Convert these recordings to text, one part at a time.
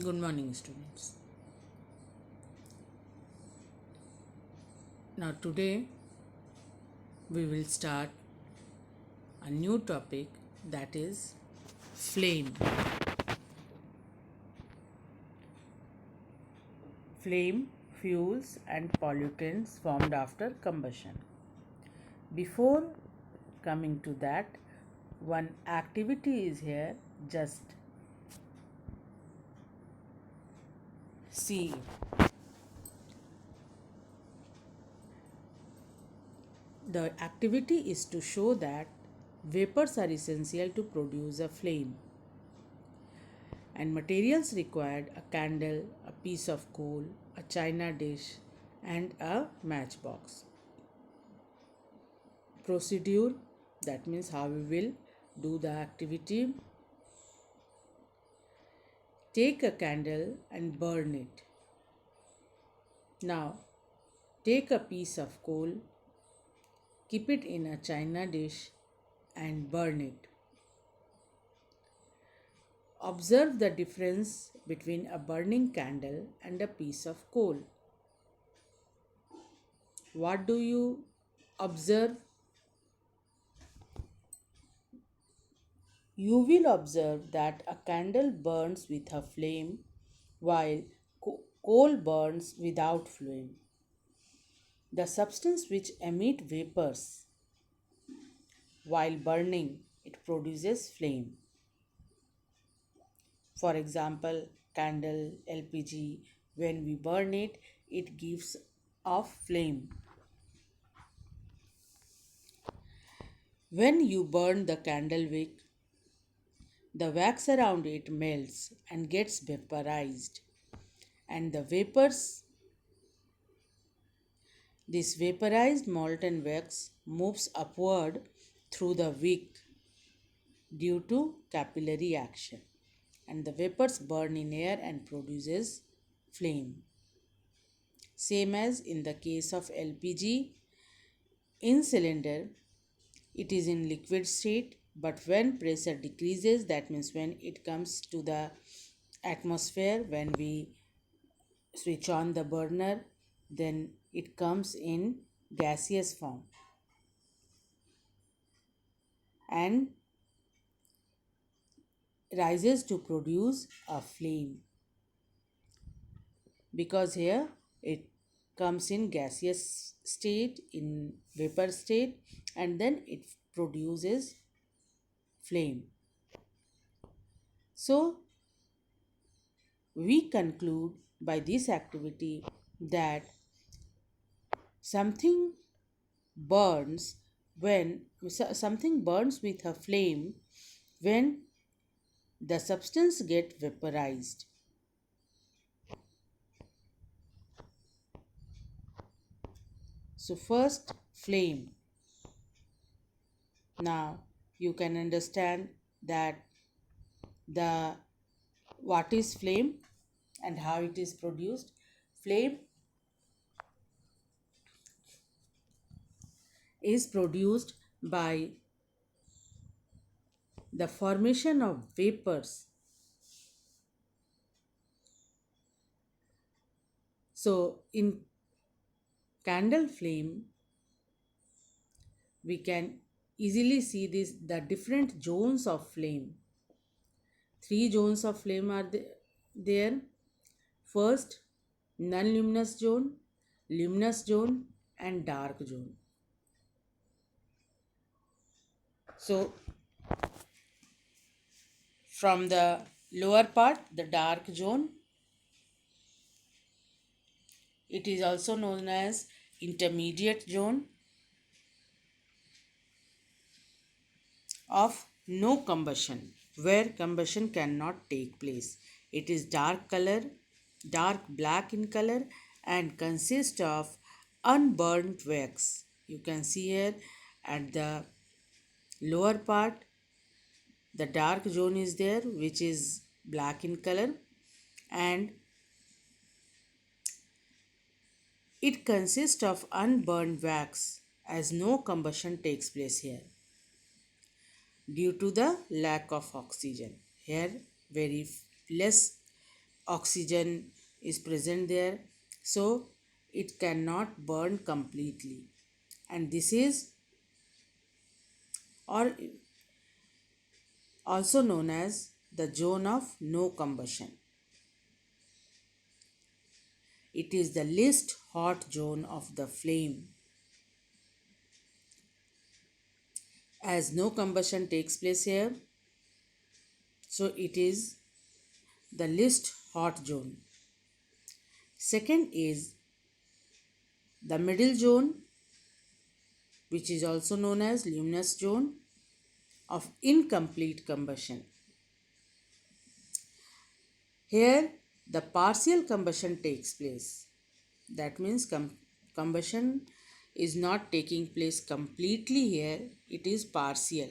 Good morning, students. Now, today we will start a new topic, that is flame. Flame, fuels, and pollutants formed after combustion. Before coming to that, one activity is here, just see. The activity is to show that vapors are essential to produce a flame, and materials required a candle, a piece of coal, a china dish, and a matchbox. Procedure, that means how we will do the activity. Take a candle and burn it. Now, take a piece of coal, keep it in a china dish, and burn it. Observe the difference between a burning candle and a piece of coal. What do you observe? You will observe that a candle burns with a flame while coal burns without flame. The substance which emit vapors while burning, it produces flame. For example, candle, LPG, when we burn it, it gives off flame. When you burn the candle wick, the wax around it melts and gets vaporized, and this vaporized molten wax moves upward through the wick due to capillary action, and the vapors burn in air and produces flame. Same as in the case of LPG, in cylinder it is in liquid state, but when pressure decreases, that means when it comes to the atmosphere, when we switch on the burner, then it comes in gaseous form and rises to produce a flame, because here it comes in gaseous state, in vapor state, and then it produces flame. So we conclude by this activity that something burns something burns with a flame when the substance get vaporized. So first, flame. Now you can understand that the what is flame and how it is produced. Flame is produced by the formation of vapors. So in candle flame, we can easily see the different zones of flame. Three zones of flame are there. First, non-luminous zone, luminous zone, and dark zone. So from the lower part, the dark zone, it is also known as intermediate zone of no combustion, where combustion cannot take place. It is dark color, dark black in color, and consists of unburned wax. You can see here at the lower part, the dark zone is there, which is black in color, and it consists of unburned wax, as no combustion takes place here due to the lack of oxygen. Here, very less oxygen is present there, so it cannot burn completely. And this is or also known as the zone of no combustion. It is the least hot zone of the flame. As no combustion takes place here, so it is the least hot zone. Second is the middle zone, which is also known as luminous zone of incomplete combustion. Here, the partial combustion takes place. That means combustion is not taking place completely here, it is partial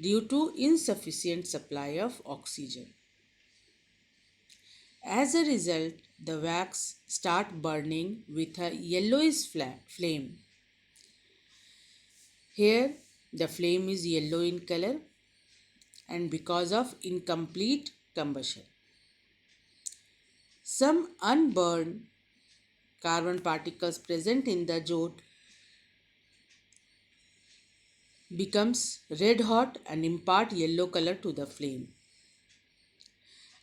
due to insufficient supply of oxygen. As a result, the wax start burning with a yellowish flame. Here, the flame is yellow in color and because of incomplete combustion. Some unburned carbon particles present in the zone becomes red hot and impart yellow color to the flame.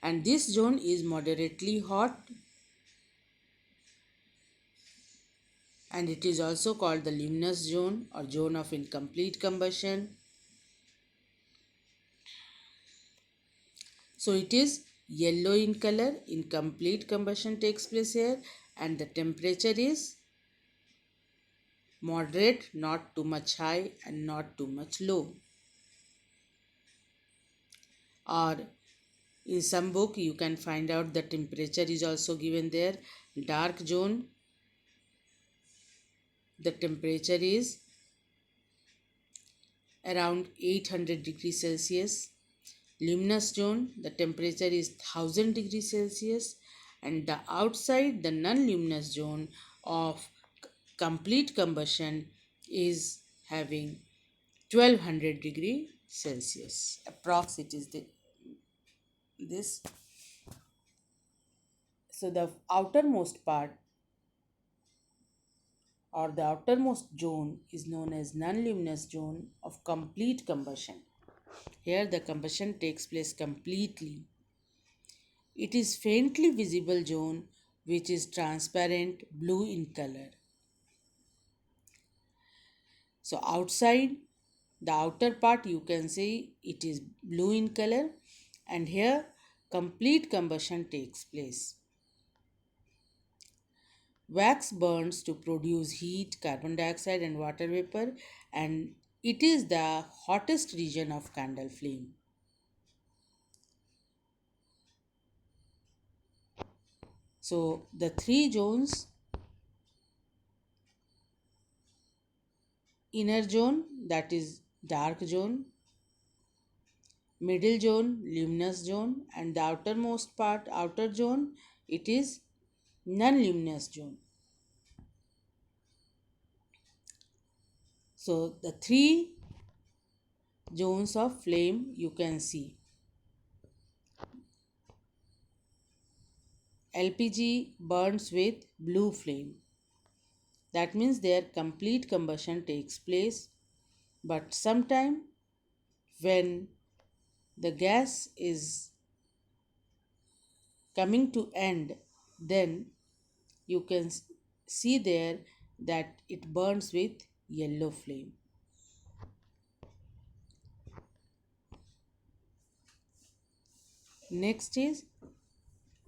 And this zone is moderately hot and it is also called the luminous zone or zone of incomplete combustion. So it is yellow in color, incomplete combustion takes place here and the temperature is moderate, not too much high and not too much low. Or in some book you can find out the temperature is also given there. Dark zone, the temperature is around 800 degrees Celsius. Luminous zone, the temperature is 1000 degrees Celsius. And the outside, the non-luminous zone of complete combustion is having 1200 degree Celsius. Approx it is this. So the outermost part or the outermost zone is known as non-luminous zone of complete combustion. Here the combustion takes place completely. It is faintly visible zone which is transparent blue in color. So outside the outer part you can see it is blue in color and here complete combustion takes place. Wax burns to produce heat, carbon dioxide and water vapor and it is the hottest region of candle flame. So the three zones, inner zone that is dark zone, middle zone luminous zone and the outermost part outer zone it is non-luminous zone. So the three zones of flame you can see. LPG burns with blue flame. That means their complete combustion takes place. But sometime when the gas is coming to end, then you can see there that it burns with yellow flame. Next is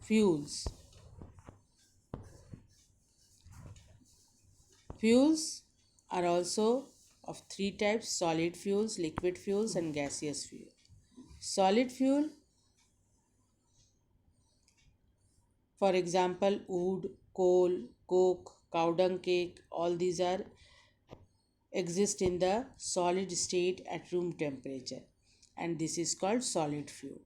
fuels. Fuels are also of three types: solid fuels, liquid fuels, and gaseous fuel. Solid fuel, for example, wood, coal, coke, cow dung cake, all these are exist in the solid state at room temperature, and this is called solid fuel.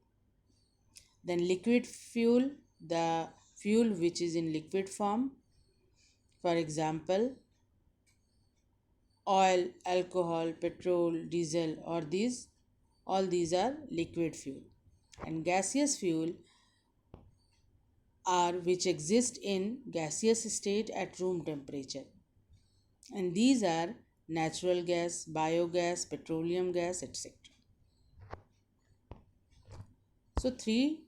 Then liquid fuel, the fuel which is in liquid form, for example, oil, alcohol, petrol, diesel, or these all these are liquid fuel. And gaseous fuel, are which exist in gaseous state at room temperature, and these are natural gas, biogas, petroleum gas, etc. So three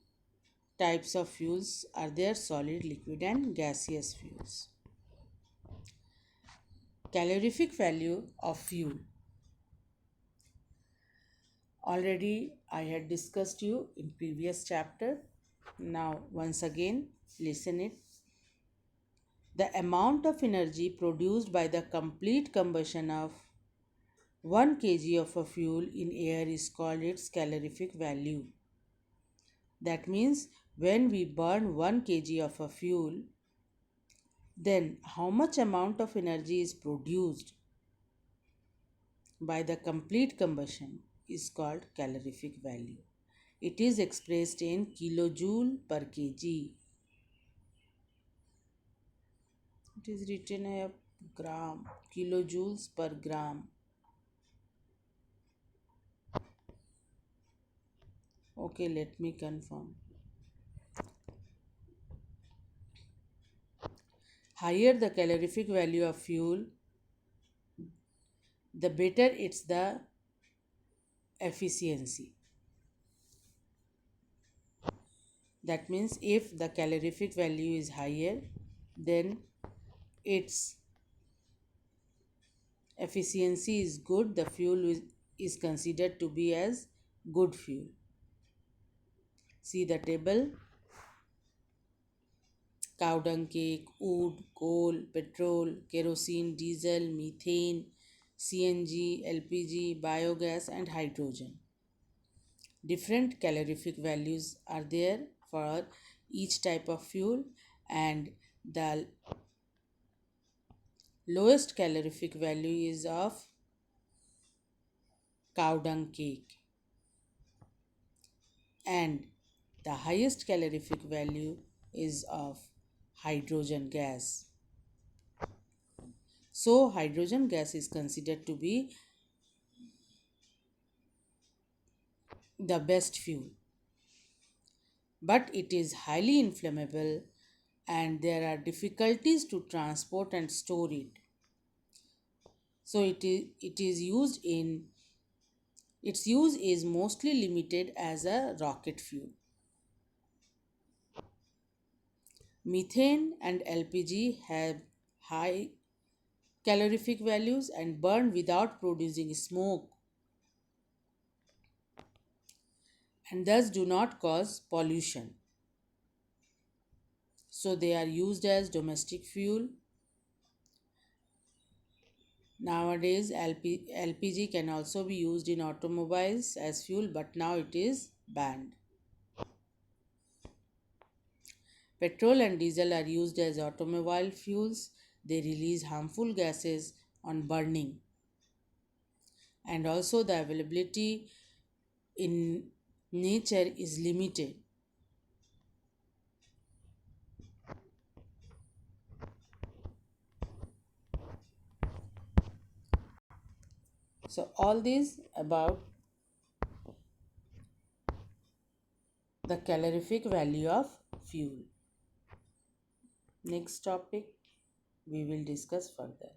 types of fuels are there: solid, liquid, and gaseous fuels. Calorific value of fuel. Already I had discussed you in previous chapter. Now once again listen it. The amount of energy produced by the complete combustion of 1 kg of a fuel in air is called its calorific value. That means when we burn 1 kg of a fuel, then how much amount of energy is produced by the complete combustion is called calorific value. It is expressed in kilojoule per kg. It is written a gram, kilojoules per gram. Okay, let me confirm. Higher the calorific value of fuel, the better it's the efficiency. That means if the calorific value is higher, then its efficiency is good. The fuel is considered to be as good fuel. See the table: cow dung cake, wood, coal, petrol, kerosene, diesel, methane, CNG, LPG, biogas, and hydrogen. Different calorific values are there for each type of fuel, and the lowest calorific value is of cow dung cake, and the highest calorific value is of hydrogen gas. So hydrogen gas is considered to be the best fuel, but it is highly inflammable and there are difficulties to transport and store it. So it is used in its use is mostly limited as a rocket fuel. Methane and LPG have high calorific values and burn without producing smoke and thus do not cause pollution. So they are used as domestic fuel. Nowadays, LPG can also be used in automobiles as fuel, but now it is banned. Petrol and diesel are used as automobile fuels. They release harmful gases on burning, and also the availability in nature is limited. So, all these about the calorific value of fuel. Next topic we will discuss further.